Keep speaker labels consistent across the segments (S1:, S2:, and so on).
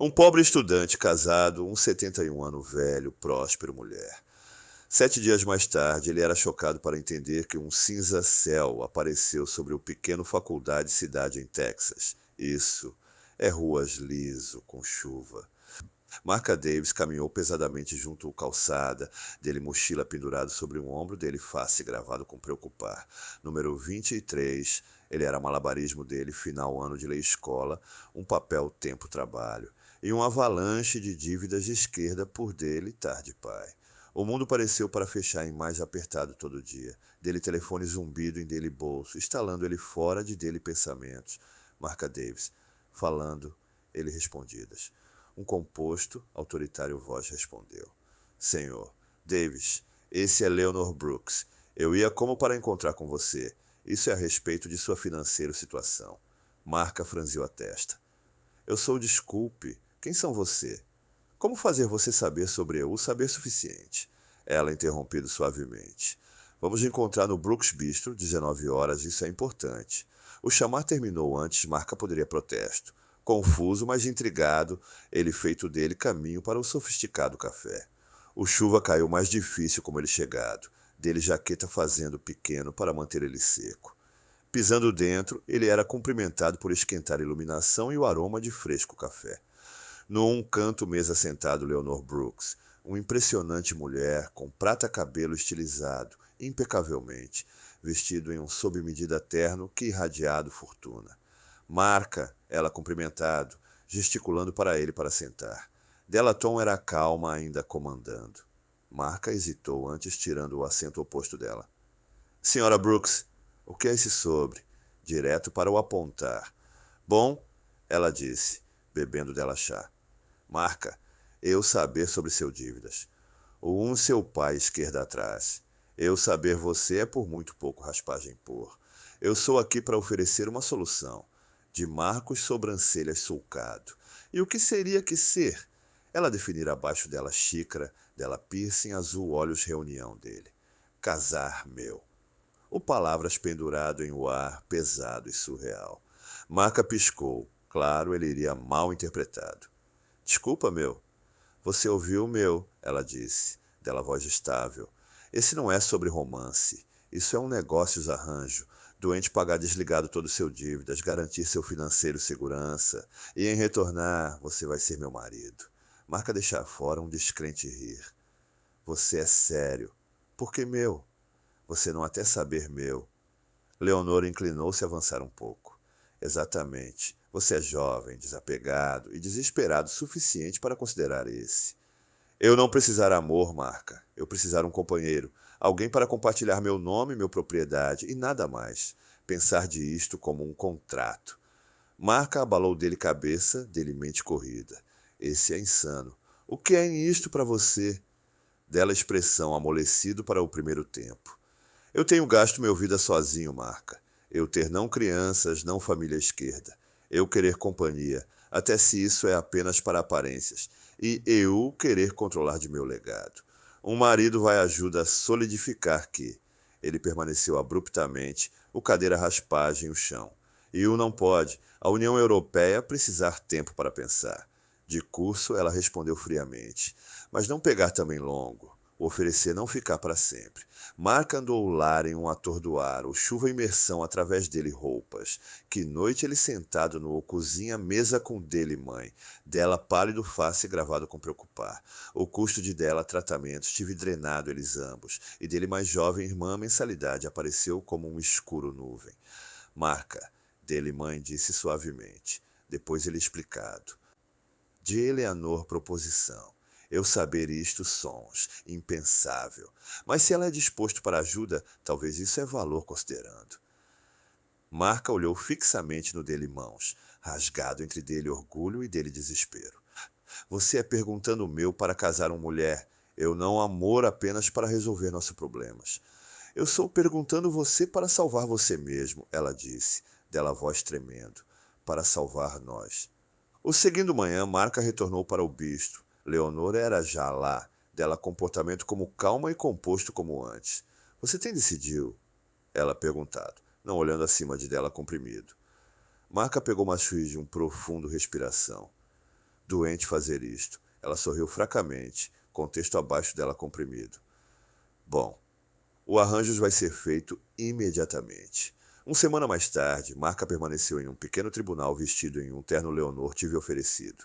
S1: Um pobre estudante casado, um 71 ano velho, próspero mulher. 7 dias mais tarde, ele era chocado para entender que um cinza-céu apareceu sobre o pequeno faculdade-cidade em Texas. Isso é ruas liso, com chuva. Marca Davis caminhou pesadamente junto à calçada, dele mochila pendurado sobre um ombro, dele face gravado com preocupar. Número 23, ele era malabarismo dele, final ano de lei-escola, um papel tempo-trabalho, e um avalanche de dívidas de esquerda por dele, tarde pai. O mundo pareceu para fechar em mais apertado todo dia. Dele telefone zumbido em dele bolso, instalando ele fora de dele pensamentos. Marca Davis, falando, ele respondidas. Um composto, autoritário voz respondeu. Senhor, Davis, esse é Leonor Brooks. Eu ia como para encontrar com você. Isso é a respeito de sua financeira situação. Marca franziu a testa. Eu sou desculpe. Quem são você? Como fazer você saber sobre eu o saber suficiente? Ela interrompido suavemente. Vamos encontrar no Brooks Bistro, 19 horas, isso é importante. O chamar terminou antes, Marca poderia protesto. Confuso, mas intrigado, ele feito dele caminho para o sofisticado café. O chuva caiu mais difícil como ele chegado, dele jaqueta fazendo pequeno para manter ele seco. Pisando dentro, ele era cumprimentado por esquentar a iluminação e o aroma de fresco café. Num canto mesa sentado Leonor Brooks, uma impressionante mulher com prata cabelo estilizado, impecavelmente, vestido em um sob-medida terno que irradiado fortuna. Marca, ela cumprimentado, gesticulando para ele para sentar. Delaton era calma, ainda comandando. Marca hesitou antes, tirando o assento oposto dela. Senhora Brooks, o que é esse sobre? Direto para o apontar. Bom, ela disse, bebendo dela chá. Marca, eu saber sobre seu dívidas. O um seu pai esquerda atrás. Eu saber você é por muito pouco raspagem pôr. Eu sou aqui para oferecer uma solução. De Marcos sobrancelhas sulcado. E o que seria que ser? Ela definir abaixo dela xícara, dela piercing azul olhos reunião dele. Casar meu. O palavras pendurado em o ar, pesado e surreal. Marca piscou. Claro, ele iria mal interpretado. Desculpa, meu. Você ouviu o meu, ela disse, dela voz estável. Esse não é sobre romance. Isso é um negócios arranjo. Doente pagar desligado todo o seu dívidas, garantir seu financeiro segurança. E em retornar, você vai ser meu marido. Marca deixar fora um descrente rir. Você é sério. Por que meu? Você não até saber meu. Leonor inclinou-se a avançar um pouco. Exatamente. Você é jovem, desapegado e desesperado o suficiente para considerar esse. Eu não precisar amor, Marca. Eu precisar um companheiro. Alguém para compartilhar meu nome, minha propriedade e nada mais. Pensar de isto como um contrato. Marca abalou dele cabeça, dele mente corrida. Esse é insano. O que é isto para você? Dela expressão amolecido para o primeiro tempo. Eu tenho gasto minha vida sozinho, Marca. Eu ter não crianças, não família esquerda. Eu querer companhia, até se isso é apenas para aparências. E eu querer controlar de meu legado. Um marido vai ajuda a solidificar que... Ele permaneceu abruptamente, o cadeira raspagem o chão. E o não pode, a União Europeia precisar tempo para pensar. De curso, ela respondeu friamente. Mas não pegar também longo. O oferecer não ficar para sempre. Marca andou o lar em um atordoar, o chuva imersão através dele roupas. Que noite ele sentado no cozinha, mesa com dele mãe. Dela pálido face gravado com preocupar. O custo de dela tratamentos tive drenado eles ambos. E dele mais jovem irmã mensalidade apareceu como um escuro nuvem. Marca, dele mãe disse suavemente. Depois ele explicado. De Eleanor proposição. Eu saber isto sons, impensável. Mas se ela é disposto para ajuda, talvez isso é valor considerando. Marca olhou fixamente no dele mãos, rasgado entre dele orgulho e dele desespero. Você é perguntando o meu para casar uma mulher, eu não amor apenas para resolver nossos problemas. Eu sou perguntando você para salvar você mesmo, ela disse, dela voz tremendo, para salvar nós. O seguindo manhã, Marca retornou para o bistro. Leonor era já lá, dela comportamento como calma e composto como antes. Você tem decidido? Ela perguntado, não olhando acima de dela comprimido. Marca pegou uma de um profundo respiração. doente fazer isto. Ela sorriu fracamente, com o texto abaixo dela comprimido. Bom, o arranjo vai ser feito imediatamente. Uma semana mais tarde, Marca permaneceu em um pequeno tribunal vestido em um terno Leonor tive oferecido.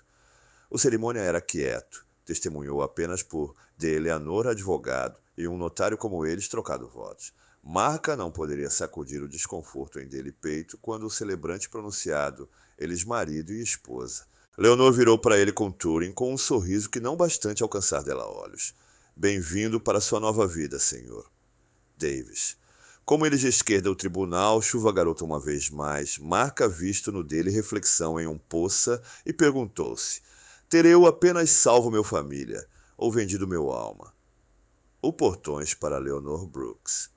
S1: O cerimônia era quieto, testemunhou apenas por de Eleanor advogado e um notário como eles trocado votos. Marca não poderia sacudir o desconforto em dele peito quando o celebrante pronunciado, eles marido e esposa. Leonor virou para ele com Turing com um sorriso que não bastante alcançar dela olhos. Bem-vindo para sua nova vida, senhor. Davis. Como ele de esquerda o tribunal, chuva garota uma vez mais, Marca visto no dele reflexão em um poça e perguntou-se, terei eu apenas salvo meu família, ou vendido meu alma? O portões para Leonor Brooks.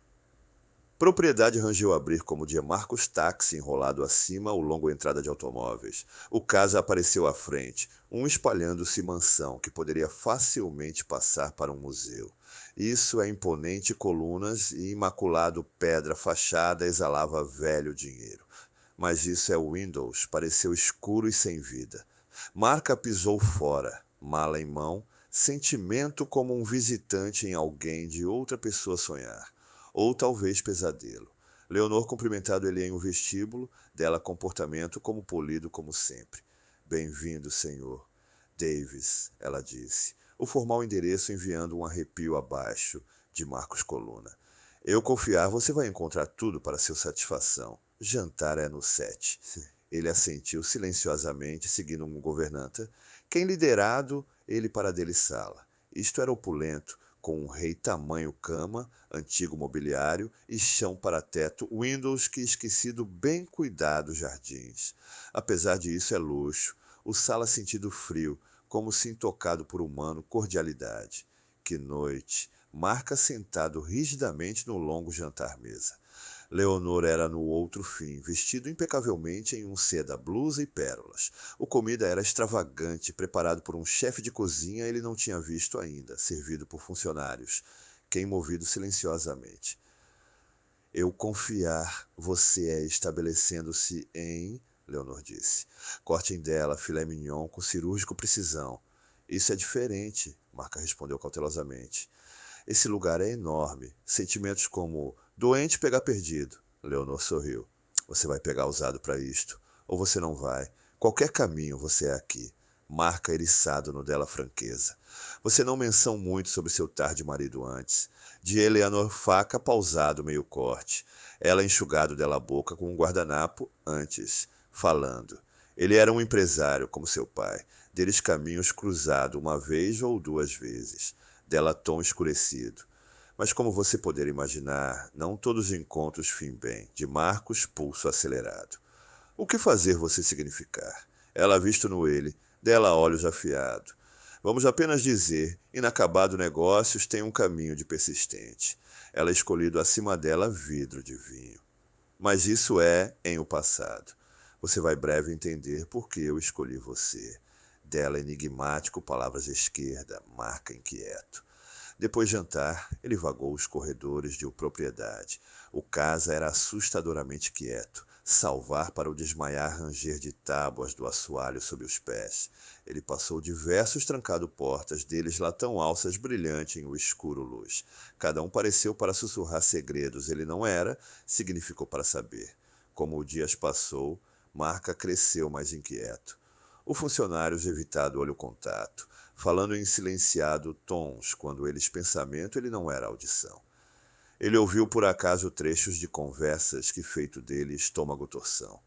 S1: Propriedade rangeu abrir como dia Marcos táxi enrolado acima o longo entrada de automóveis. O casa apareceu à frente, um espalhando-se mansão que poderia facilmente passar para um museu. Isso é imponente colunas e imaculado pedra fachada exalava velho dinheiro. Mas isso é Windows, pareceu escuro e sem vida. Marca pisou fora, mala em mão, sentimento como um visitante em alguém de outra pessoa sonhar. Ou talvez pesadelo. Leonor cumprimentado ele em um vestíbulo, dela comportamento como polido como sempre. Bem-vindo, senhor. Davis, ela disse, o formal endereço enviando um arrepio abaixo de Marcos Coluna. Eu confiar, você vai encontrar tudo para sua satisfação. Jantar é no 7. Ele assentiu silenciosamente, seguindo um governanta, quem liderado ele para dele sala. Isto era opulento, com um rei tamanho cama, antigo mobiliário e chão para teto, Windows que esquecido bem cuidado jardins. Apesar disso é luxo, o sala sentido frio, como se intocado por humano cordialidade. Que noite! Marca sentado rigidamente no longo jantar-mesa. Leonor era no outro fim, vestido impecavelmente em um seda, blusa e pérolas. O comida era extravagante, preparado por um chefe de cozinha ele não tinha visto ainda, servido por funcionários, quem movido silenciosamente. Eu confiar, você é estabelecendo-se em... Leonor disse. Corte em dela, filé mignon com cirúrgico precisão. Isso é diferente, Marca respondeu cautelosamente. Esse lugar é enorme. Sentimentos como doente pegar perdido. Leonor sorriu. Você vai pegar usado para isto. Ou você não vai. Qualquer caminho você é aqui. Marca eriçado no dela franqueza. Você não menção muito sobre seu tarde marido antes. De Eleanor faca pausado meio corte. Ela enxugado dela a boca com um guardanapo antes. Falando. Ele era um empresário, como seu pai. Deles caminhos cruzado uma vez ou duas vezes. Dela tom escurecido. Mas como você poder imaginar, não todos os encontros fim bem. De Marcos, pulso acelerado. O que fazer você significar? Ela visto no ele, dela olhos afiado. Vamos apenas dizer, inacabado negócios tem um caminho de persistente. Ela escolhido acima dela vidro de vinho. Mas isso é em o passado. Você vai breve entender por que eu escolhi você. Dela enigmático, palavras à esquerda, Marca inquieto. Depois de jantar, ele vagou os corredores de propriedade. O casa era assustadoramente quieto. Salvar para o desmaiar ranger de tábuas do assoalho sob os pés. Ele passou diversos trancado portas, deles latão alças brilhante em o escuro luz. Cada um pareceu para sussurrar segredos. Ele não era, significou para saber. Como o dias passou, Marca cresceu mais inquieto. O funcionário evitado olho contato, falando em silenciado tons, quando eles pensamento ele não era audição. Ele ouviu por acaso trechos de conversas que feito dele estômago torção.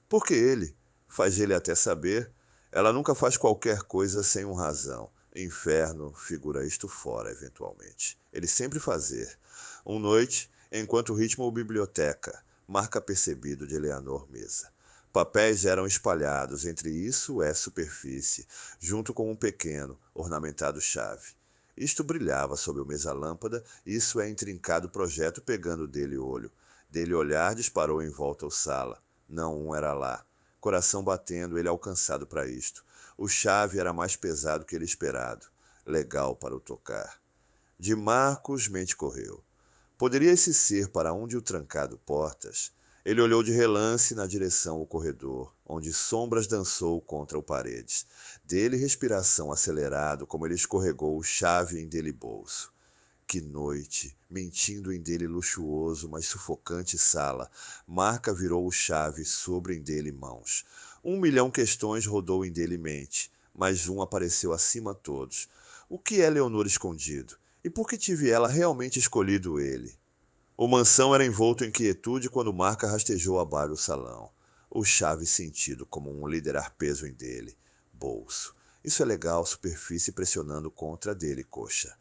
S1: Porque ele, faz ele até saber, ela nunca faz qualquer coisa sem um razão. Inferno, figura isto fora, eventualmente. Ele sempre fazer. Noite, enquanto ritmo biblioteca, Marca percebido de Eleanor mesa. Papéis eram espalhados, entre isso é superfície, junto com um pequeno, ornamentado chave. Isto brilhava sob o mesa-lâmpada, isso é intrincado projeto pegando dele olho. Dele olhar disparou em volta ao sala. Não um era lá. Coração batendo, ele alcançado para isto. O chave era mais pesado que ele esperado. Legal para o tocar. De Marcos, mente correu. Poderia esse ser para onde o trancado portas? Ele olhou de relance na direção ao corredor, onde sombras dançou contra o paredes. Dele respiração acelerado, como ele escorregou chave em dele bolso. Que noite, mentindo em dele luxuoso, mas sufocante sala, Marca virou o chave sobre em dele mãos. 1 milhão questões rodou em dele mente, mas um apareceu acima todos. O que é Leonor escondido? E por que tive ela realmente escolhido ele? O mansão era envolto em quietude quando Marca rastejou abaixo o salão. O chave sentido como um liderar peso em dele. Bolso. Isso é legal, superfície pressionando contra dele, coxa.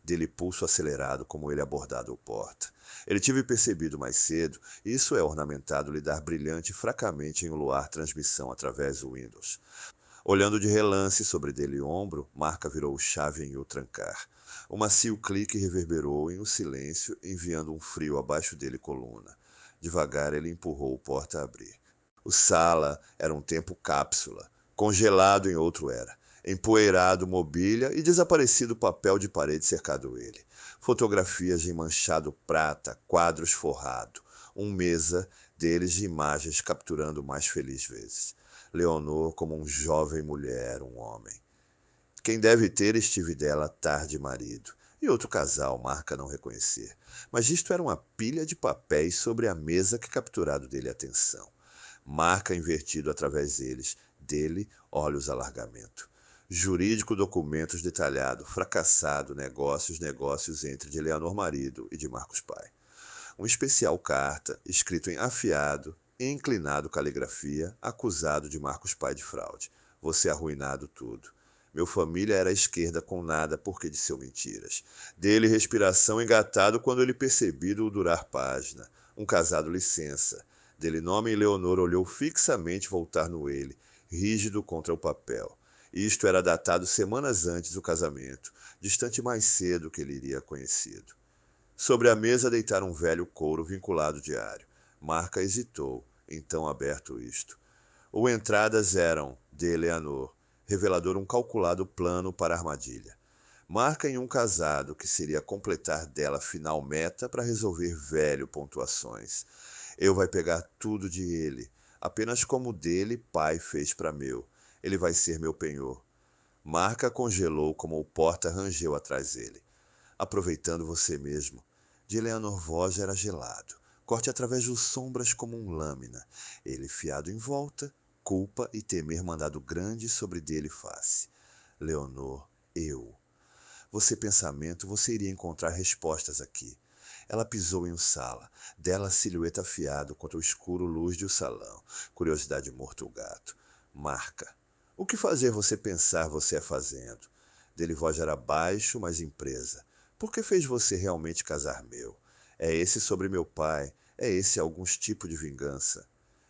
S1: Dele pulso acelerado como ele abordado o porta. Ele tive percebido mais cedo, isso é ornamentado lidar brilhante fracamente em um luar transmissão através do Windows. Olhando de relance sobre dele ombro, Marca virou chave em o trancar. O macio clique reverberou em um silêncio, enviando um frio abaixo dele coluna. Devagar ele empurrou o porta a abrir. O sala era um tempo cápsula, congelado em outro era. Empoeirado mobília e desaparecido papel de parede cercado ele. Fotografias em manchado prata, quadros forrado. Mesa deles de imagens capturando mais feliz vezes. Leonor como um jovem mulher, um homem. Quem deve ter estive dela tarde marido. E outro casal, Marca não reconhecer. Mas isto era uma pilha de papéis sobre a mesa que capturado dele a atenção. Marca invertido através deles, dele, olhos a largamento. Jurídico documentos detalhado, fracassado, negócios entre de Leonor marido e de Marcos pai. Um especial carta, escrito em afiado, inclinado caligrafia, acusado de Marcos pai de fraude. Você arruinado tudo. Meu família era à esquerda com nada porque disseu mentiras. Dele respiração engatado quando ele percebido o durar página. Um casado licença. Dele nome Leonor olhou fixamente voltar no ele, rígido contra o papel. Isto era datado semanas antes do casamento, distante mais cedo que ele iria conhecido. Sobre a mesa deitaram um velho couro vinculado diário. Marca hesitou, então aberto isto. Ou entradas eram, de Eleanor, revelador um calculado plano para a armadilha. Marca em um casado que seria completar dela final meta para resolver velho pontuações. Eu vai pegar tudo de ele, apenas como dele pai fez para meu. Ele vai ser meu penhor. Marca congelou como o porta rangeu atrás dele. Aproveitando você mesmo. De Leonor voz era gelado. Corte através de sombras como um lâmina. Ele fiado em volta, culpa e temer mandado grande sobre dele face. Leonor, eu. Você pensamento, você iria encontrar respostas aqui. Ela pisou em um sala, dela silhueta afiado contra o escuro luz de o salão. Curiosidade morto o gato. Marca. O que fazer você pensar você é fazendo? Dele voz era baixo, mas empresa. Por que fez você realmente casar meu? É esse sobre meu pai, é esse alguns tipo de vingança.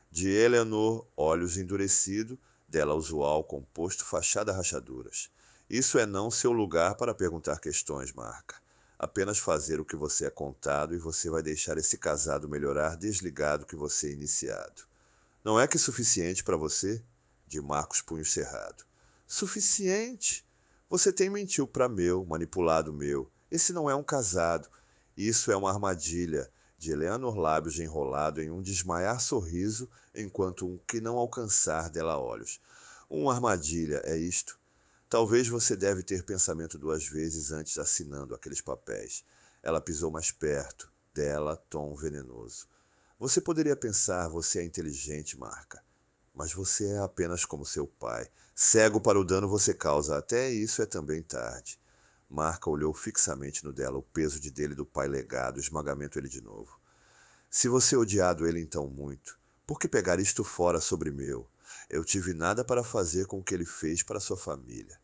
S1: De Eleanor, olhos endurecidos, dela usual, composto, fachada rachaduras. Isso é não seu lugar para perguntar questões, Marca. Apenas fazer o que você é contado e você vai deixar esse casado melhorar desligado que você é iniciado. Não é que suficiente para você? De Marcos punho cerrado. Suficiente? Você tem mentiu para meu, manipulado meu. Esse não é um casado. Isso é uma armadilha. De Eleanor lábios enrolado em um desmaiar sorriso, enquanto um que não alcançar dela olhos. Uma armadilha, é isto? Talvez você deve ter pensamento 2 vezes antes assinando aqueles papéis. Ela pisou mais perto, dela, tom venenoso. Você poderia pensar, você é inteligente, Marca. Mas você é apenas como seu pai. Cego para o dano você causa, até isso é também tarde. Marca olhou fixamente no dela, o peso de dele do pai legado, esmagamento ele de novo. Se você odiado ele então muito, por que pegar isto fora sobre meu? Eu tive nada para fazer com o que ele fez para sua família.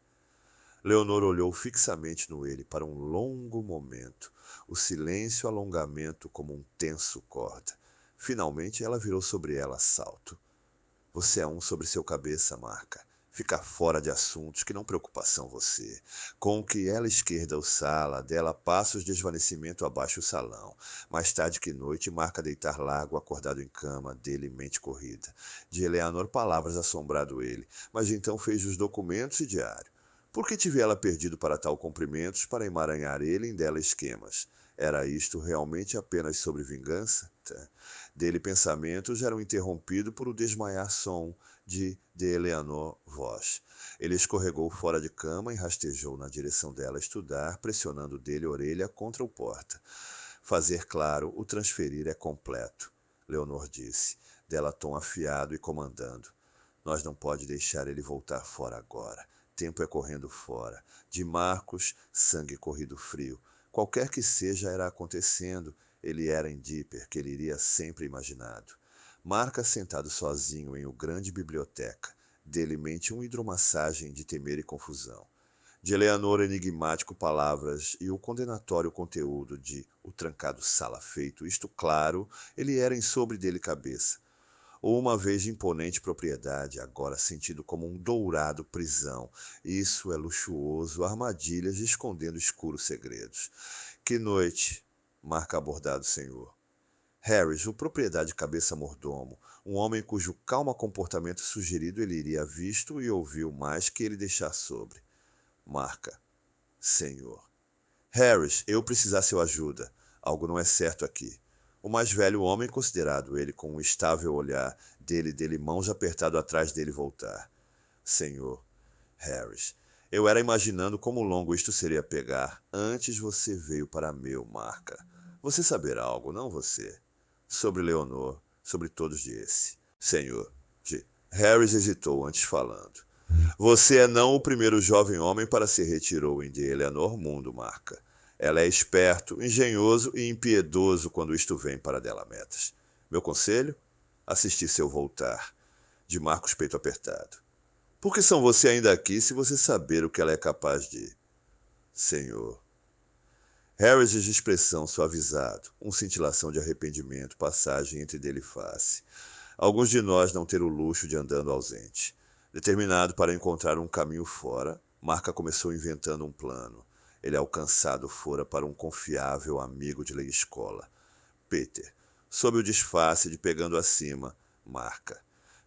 S1: Leonor olhou fixamente no ele para um longo momento, o silêncio alongamento como um tenso corda. Finalmente ela virou sobre ela salto. Você é um sobre seu cabeça, Marca. Ficar fora de assuntos que não preocupação você. Com o que ela esquerda o sala, dela passos desvanecimento abaixo o salão. Mais tarde que noite, Marca deitar largo, acordado em cama, dele mente corrida. De Eleanor palavras assombrado ele, mas então fez os documentos e diário. Por que tive ela perdido para tal cumprimentos, para emaranhar ele em dela esquemas? Era isto realmente apenas sobre vingança? porta. Dele pensamentos eram interrompidos por o desmaiar som de Eleanor voz. Ele escorregou fora de cama e rastejou na direção dela estudar, pressionando dele a orelha contra o porta. Fazer claro, o transferir é completo, Leonor disse, dela tom afiado e comandando. Nós não pode deixar ele voltar fora agora. Tempo é correndo fora. De Marcos, sangue corrido frio. Qualquer que seja era acontecendo, ele era em Dipper, que ele iria sempre imaginado. Marca sentado sozinho em uma grande biblioteca. Dele mente uma hidromassagem de temer e confusão. De Eleanor enigmático palavras e o condenatório conteúdo de o trancado sala feito, isto claro, ele era em sobre dele cabeça. Ou uma vez de imponente propriedade, agora sentido como um dourado prisão. Isso é luxuoso, armadilhas escondendo escuros segredos. Que noite, marca abordado senhor. Harris, o propriedade cabeça mordomo, um homem cujo calmo comportamento sugerido ele iria visto e ouviu mais que ele deixar sobre. Marca. Senhor. Harris, eu precisar sua ajuda. Algo não é certo aqui. O mais velho homem, considerado ele com um estável olhar, dele mãos apertado atrás dele voltar. Senhor. Harris. Eu era imaginando como longo isto seria pegar. Antes você veio para meu, marca. Você saberá algo, não você? Sobre Leonor, sobre todos de esse. Senhor. Harris hesitou antes falando. Você é não o primeiro jovem homem para se retirou em de Eleanor mundo, marca. Ela é esperto, engenhoso e impiedoso quando isto vem para dela metas. Meu conselho? Assistir seu voltar. De Marcos peito apertado. Por que são você ainda aqui se você saber o que ela é capaz de? Senhor. Harris de expressão suavizado, cintilação de arrependimento, passagem entre dele e face. Alguns de nós não ter o luxo de andando ausente. Determinado para encontrar um caminho fora, Marca começou inventando um plano. Ele alcançado fora para um confiável amigo de lei escola. Peter, sob o disfarce de pegando acima, Marca.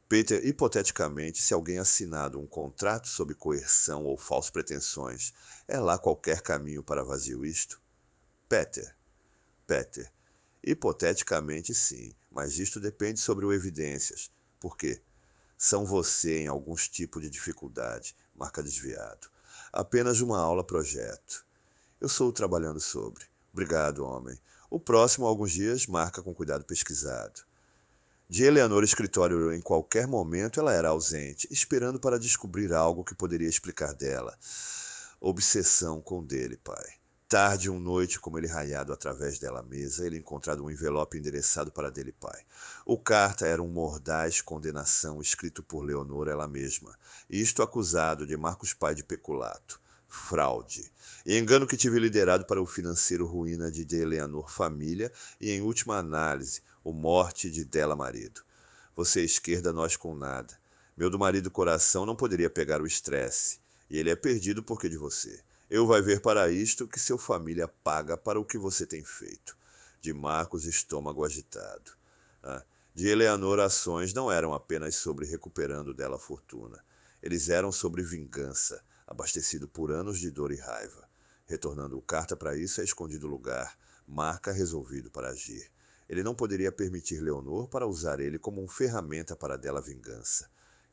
S1: Peter, hipoteticamente, se alguém assinado um contrato sob coerção ou falsas pretensões, é lá qualquer caminho para vazio isto? Peter, hipoteticamente sim, mas isto depende sobre o evidências. Por quê? São você em alguns tipos de dificuldade, marca desviado. Apenas uma aula projeto. Eu sou trabalhando sobre. Obrigado, homem. O próximo, alguns dias, marca com cuidado pesquisado. De Eleanor escritório em qualquer momento ela era ausente, esperando para descobrir algo que poderia explicar dela. Obsessão com dele, pai. Tarde noite, como ele raiado através dela mesa, ele encontrado um envelope endereçado para dele pai. O carta era um mordaz condenação escrito por Leonor ela mesma, isto acusado de Marcos pai de peculato, fraude, e engano que tive liderado para o financeiro ruína de Eleanor família e, em última análise, o morte de dela marido. Você esquerda, nós com nada. Meu do marido coração não poderia pegar o estresse, e ele é perdido porque de você. Eu vai ver para isto que seu família paga para o que você tem feito. De Marcos, estômago agitado. De Eleanor, ações não eram apenas sobre recuperando dela a fortuna. Eles eram sobre vingança, abastecido por anos de dor e raiva. Retornando o carta para isso, é escondido lugar. Marca resolvido para agir. Ele não poderia permitir Leonor para usar ele como uma ferramenta para dela vingança.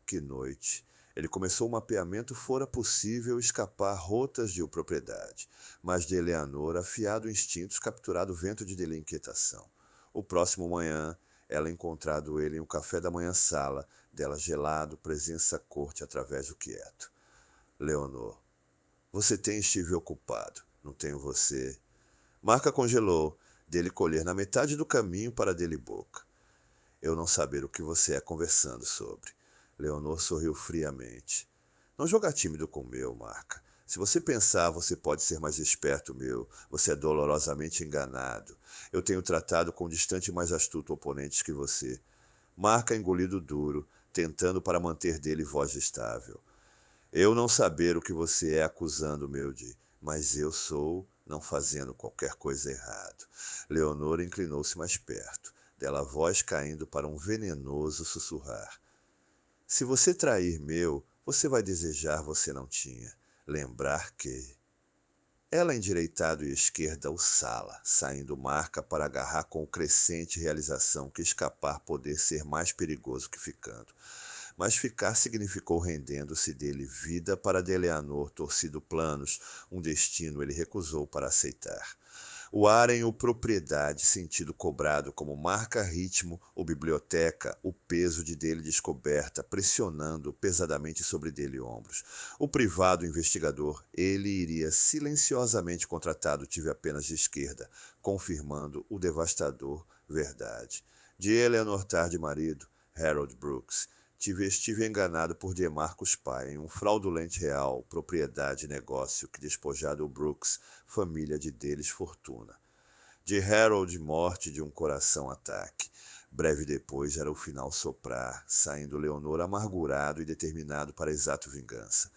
S1: Que noite! Ele começou o mapeamento fora possível escapar rotas de propriedade, mas de Eleanor, afiado instintos, capturado o vento de dele inquietação. O próximo manhã, ela encontrado ele em um café da manhã sala, dela gelado, presença corte através do quieto. Leonor, você estive ocupado, não tenho você. Marca congelou, dele colher na metade do caminho para dele boca. Eu não saber o que você é conversando sobre. Leonor sorriu friamente. Não jogar tímido com o meu, Marca. Se você pensar, você pode ser mais esperto, meu. Você é dolorosamente enganado. Eu tenho tratado com distante e mais astuto oponentes que você. Marca engolido duro, tentando para manter dele voz estável. Eu não saber o que você é acusando, meu de, mas eu sou, não fazendo qualquer coisa errado. Leonor inclinou-se mais perto, dela a voz caindo para um venenoso sussurrar. Se você trair meu, você vai desejar você não tinha. Lembrar que... Ela endireitado e esquerda o Sala, saindo Marca para agarrar com o crescente realização que escapar poder ser mais perigoso que ficando. Mas ficar significou rendendo-se dele vida para de Eleanor torcido planos, um destino ele recusou para aceitar. O ar em o propriedade, sentido cobrado como marca ritmo ou biblioteca, o peso de dele descoberta, pressionando pesadamente sobre dele ombros. O privado investigador, ele iria silenciosamente contratado, tive apenas de esquerda, confirmando o devastador verdade. De Eleanor Tarde marido, Harold Brooks, estive enganado por Demarcus pai, em um fraudulente real, propriedade e negócio que despojado o Brooks, família de deles fortuna. De Harold morte de um coração ataque. Breve depois era o final soprar, saindo Leonor amargurado e determinado para exato vingança.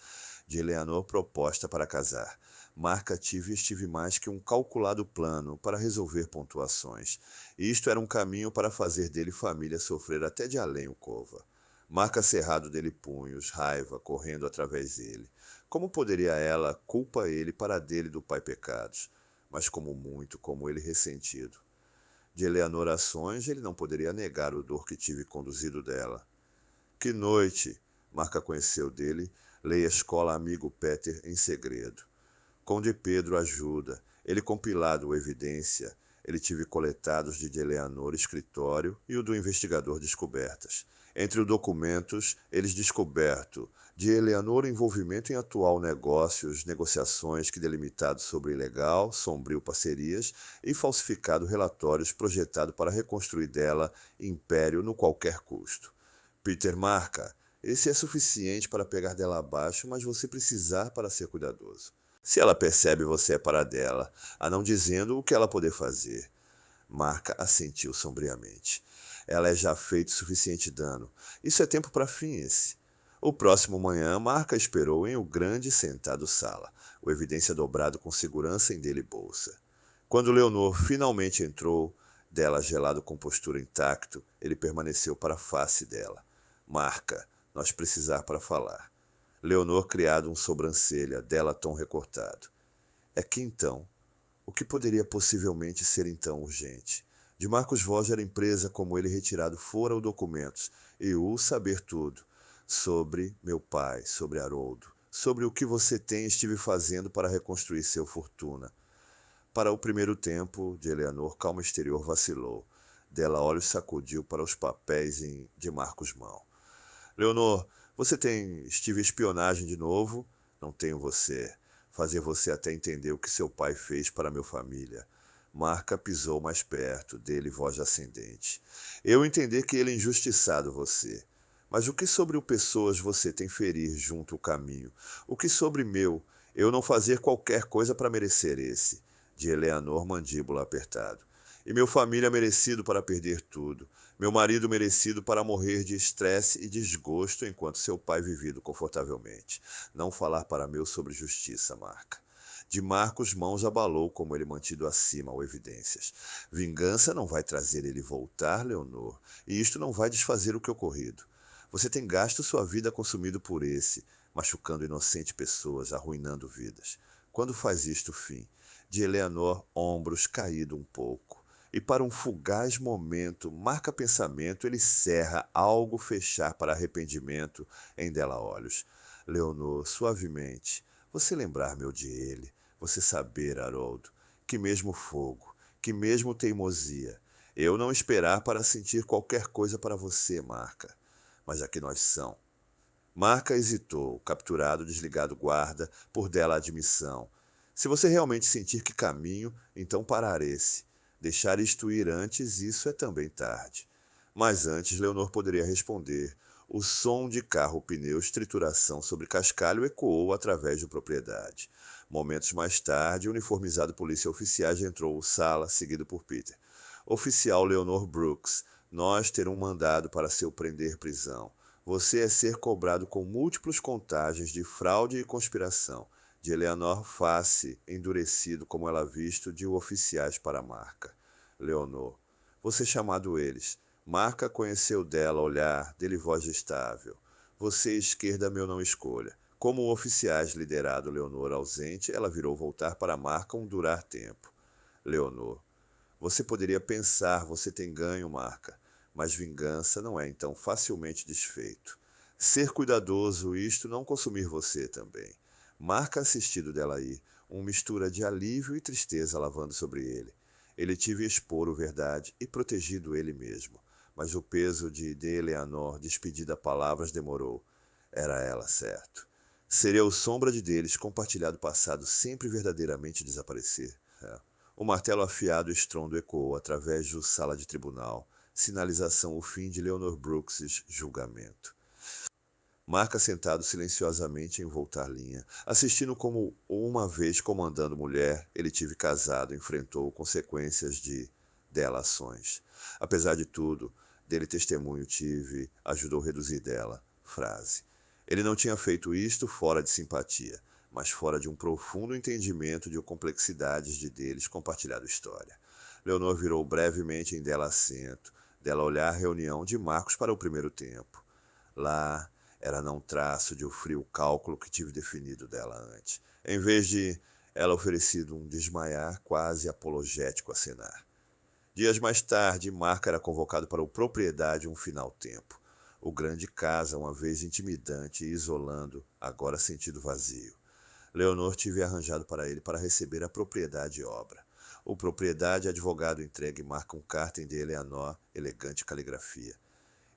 S1: De Eleanor proposta para casar. Marca tive e estive mais que um calculado plano para resolver pontuações. Isto era um caminho para fazer dele família sofrer até de além o cova. Marca cerrado dele punhos, raiva correndo através dele. Como poderia ela, culpa ele para dele do pai pecados, mas como ele ressentido. De Eleanor ações, ele não poderia negar o dor que tive conduzido dela. Que noite, Marca conheceu dele, leia escola amigo Peter em segredo. Conde Pedro ajuda, ele compilado evidência, ele tive coletados de Eleanor escritório e o do investigador descobertas. Entre os documentos, eles descoberto de Eleanor envolvimento em atual negociações que delimitado sobre ilegal, sombrio parcerias e falsificado relatórios projetado para reconstruir dela império no qualquer custo. Peter Marca, esse é suficiente para pegar dela abaixo, mas você precisar para ser cuidadoso. Se ela percebe, você é para dela, a não dizendo o que ela poder fazer. Marca assentiu sombriamente. Ela é já feito suficiente dano. Isso é tempo para fim esse. O próximo manhã, Marca esperou em o grande sentado sala, o evidência dobrado com segurança em dele bolsa. Quando Leonor finalmente entrou, dela gelado com postura intacto, ele permaneceu para a face dela. Marca, nós precisar para falar. Leonor criado sobrancelha, dela tom recortado. É que então, o que poderia possivelmente ser então urgente? De Marcos Voz era empresa como ele retirado fora os documentos, e o saber tudo, sobre meu pai, sobre Haroldo, sobre o que você tem estive fazendo para reconstruir seu fortuna. Para o primeiro tempo, de Eleanor, calma exterior vacilou. Dela olhos sacudiu para os papéis de Marcos mão. Leonor, você estive espionagem de novo? Não tenho você. Fazer você até entender o que seu pai fez para minha família. Marca pisou mais perto, dele voz ascendente. Eu entender que ele injustiçado você. Mas o que sobre o pessoas você tem ferir junto o caminho? O que sobre meu, eu não fazer qualquer coisa para merecer esse? De Eleanor, mandíbula apertado. E meu família merecido para perder tudo. Meu marido merecido para morrer de estresse e desgosto enquanto seu pai vivido confortavelmente. Não falar para meu sobre justiça, Marca. De Marcos mãos abalou como ele mantido acima ao evidências. Vingança não vai trazer ele voltar, Leonor, e isto não vai desfazer o que ocorrido. Você tem gasto sua vida consumido por esse, machucando inocentes pessoas, arruinando vidas. Quando faz isto, fim? De Eleanor, ombros caído um pouco. E para um fugaz momento, marca pensamento, ele cerra algo fechar para arrependimento em dela olhos. Leonor, suavemente, você lembrar-me de ele, você saber, Haroldo, que mesmo fogo, que mesmo teimosia, eu não esperar para sentir qualquer coisa para você, Marca, mas aqui nós são. Marca hesitou, capturado, desligado guarda, por dela admissão. Se você realmente sentir que caminho, então parar esse. Deixar isto ir antes, isso é também tarde. Mas antes, Leonor poderia responder. O som de carro, pneus, trituração sobre cascalho ecoou através de propriedade. Momentos mais tarde, uniformizado polícia oficiais entrou sala, seguido por Peter. Oficial Leonor Brooks, nós ter um mandado para seu prender prisão. Você é ser cobrado com múltiplos contágios de fraude e conspiração. De Eleanor, face, endurecido como ela visto, de oficiais para Marca. Leonor, você chamado eles. Marca conheceu dela olhar, dele voz estável. Você esquerda meu não escolha. Como oficiais liderado Leonor ausente, ela virou voltar para Marca um durar tempo. Leonor: você poderia pensar, você tem ganho, Marca, mas vingança não é então facilmente desfeito. Ser cuidadoso, isto não consumir você também. Marca assistido dela ir, uma mistura de alívio e tristeza lavando sobre ele. Ele tive expor o verdade e protegido ele mesmo, mas o peso de Eleanor despedida a palavras demorou. Era ela, certo. Seria o sombra de deles compartilhado passado sempre verdadeiramente desaparecer. É. O martelo afiado estrondo ecoou através do sala de tribunal, sinalização o fim de Leonor Brooks' julgamento. Marca sentado silenciosamente em voltar linha, assistindo como uma vez comandando mulher, ele tive casado, enfrentou consequências de delações. Apesar de tudo, dele testemunho tive, ajudou a reduzir dela. Frase. Ele não tinha feito isto fora de simpatia, mas fora de um profundo entendimento de complexidades de deles compartilhado história. Leonor virou brevemente em dela assento, dela olhar a reunião de Marcos para o primeiro tempo. Lá era não traço de o frio cálculo que tive definido dela antes. Em vez de ela oferecido um desmaiar quase apologético a cenar. Dias mais tarde, Marca era convocado para o propriedade um final tempo. O grande casa, uma vez intimidante e isolando, agora sentido vazio. Leonor tive arranjado para ele para receber a propriedade e obra. O propriedade advogado entregue Marca um carta de Eleanor, elegante caligrafia.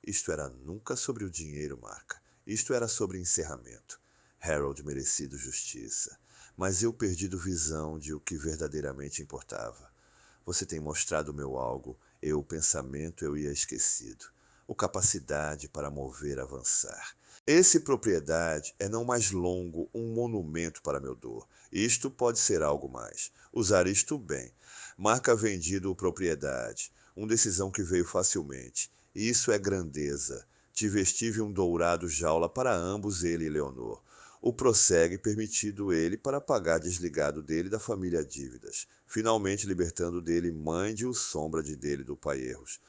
S1: Isto era nunca sobre o dinheiro, Marca. Isto era sobre encerramento. Harold merecido justiça. Mas eu perdido visão de o que verdadeiramente importava. Você tem mostrado meu algo, eu pensamento eu ia esquecido. O capacidade para mover, avançar. Esse propriedade é não mais longo um monumento para meu dor. Isto pode ser algo mais. Usar isto bem. Marca vendido propriedade. Uma decisão que veio facilmente. Isso é grandeza. Tive um dourado jaula para ambos, ele e Leonor. O prossegue permitido ele para pagar desligado dele da família dívidas, finalmente libertando dele mãe de o sombra de dele do pai erros.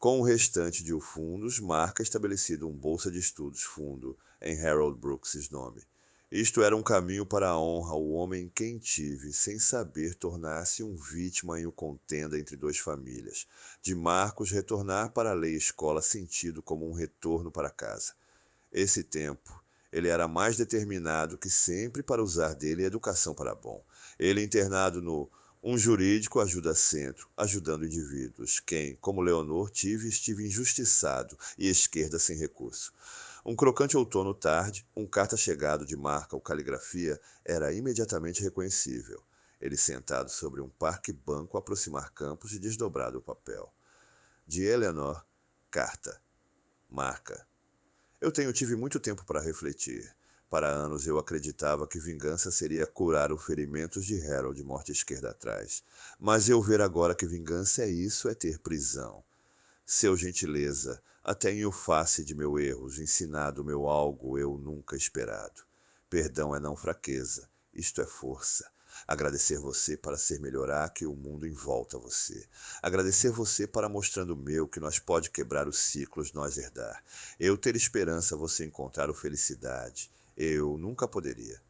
S1: Com o restante de o fundos, Marca estabelecido um bolsa de estudos fundo em Harold Brooks' nome. Isto era um caminho para a honra, o homem quem tive, sem saber, tornar-se um vítima em o contenda entre duas famílias. De Marcos retornar para a lei escola sentido como um retorno para casa. Esse tempo, ele era mais determinado que sempre para usar dele a educação para bom. Ele internado no um jurídico ajuda centro, ajudando indivíduos, quem, como Leonor, estive injustiçado e esquerda sem recurso. Um crocante outono tarde, um carta chegado de marca ou caligrafia era imediatamente reconhecível. Ele sentado sobre um parque banco aproximar campos e desdobrado o papel. De Eleanor, carta. Marca. Tive muito tempo para refletir. Para anos eu acreditava que vingança seria curar os ferimentos de Harold, morte esquerda atrás. Mas eu ver agora que vingança é isso, é ter prisão. Seu gentileza, até em o face de meu erros, ensinado meu algo eu nunca esperado. Perdão é não fraqueza, isto é força. Agradecer você para ser melhorar que o mundo em volta a você. Agradecer você para mostrando meu que nós pode quebrar os ciclos, nós herdar. Eu ter esperança, você encontrar o felicidade. Eu nunca poderia.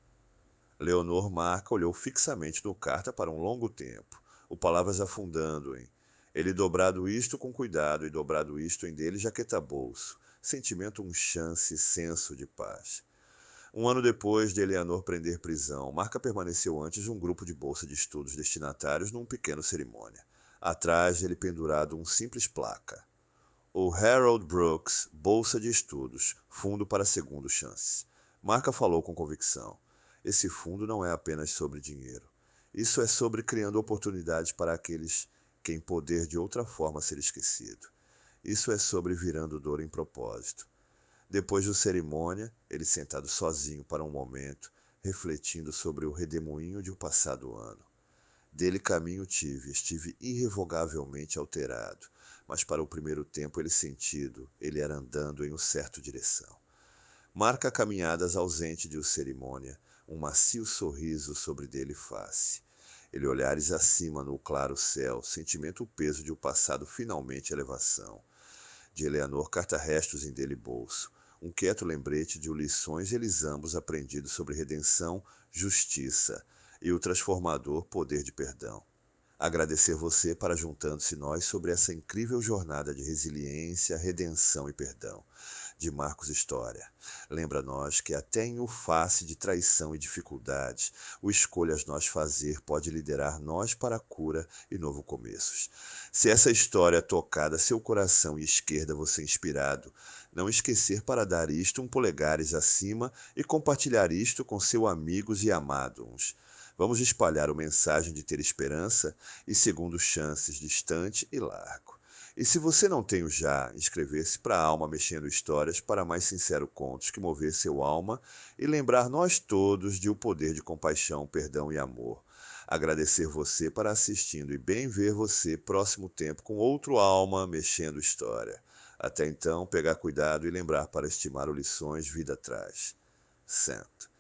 S1: Leonor Marca olhou fixamente no carta para um longo tempo, o palavras afundando-em. Ele dobrado isto com cuidado e dobrado isto em dele jaqueta bolso. Sentimento um chance, senso de paz. Um ano depois de Eleanor prender prisão, Marca permaneceu antes um grupo de bolsa de estudos destinatários num pequeno cerimônia. Atrás ele pendurado um simples placa. O Harold Brooks, bolsa de estudos, fundo para segundo chance. Marca falou com convicção. Esse fundo não é apenas sobre dinheiro. Isso é sobre criando oportunidades para aqueles quem poder de outra forma ser esquecido. Isso é sobre virando dor em propósito. Depois da cerimônia, ele sentado sozinho para um momento, refletindo sobre o redemoinho de um passado ano. Dele caminho estive irrevogavelmente alterado, mas para o primeiro tempo ele era andando em um certo direção. Marca caminhadas ausente de cerimônia, um macio sorriso sobre dele face. Ele olhares acima no claro céu, sentimento o peso de o passado finalmente elevação. De Eleanor carta restos em dele bolso. um quieto lembrete de lições eles ambos aprendidos sobre redenção, justiça e o transformador poder de perdão. Agradecer você para juntando-se nós sobre essa incrível jornada de resiliência, redenção e perdão. De Marcos História. Lembra-nós que até em o face de traição e dificuldades, o escolhas nós fazer pode liderar nós para a cura e novo começos. Se essa história tocada seu coração e esquerda você inspirado, não esquecer para dar isto um polegares acima e compartilhar isto com seus amigos e amados. Vamos espalhar a mensagem de ter esperança e segundo chances distante e largo. E se você não tem o já, inscrever-se para a Alma Mexendo Histórias para mais sincero contos que mover seu alma e lembrar nós todos de o poder de compaixão, perdão e amor. Agradecer você para assistindo e bem ver você próximo tempo com outro Alma Mexendo História. Até então, pegar cuidado e lembrar para estimar o lições vida traz. Sento.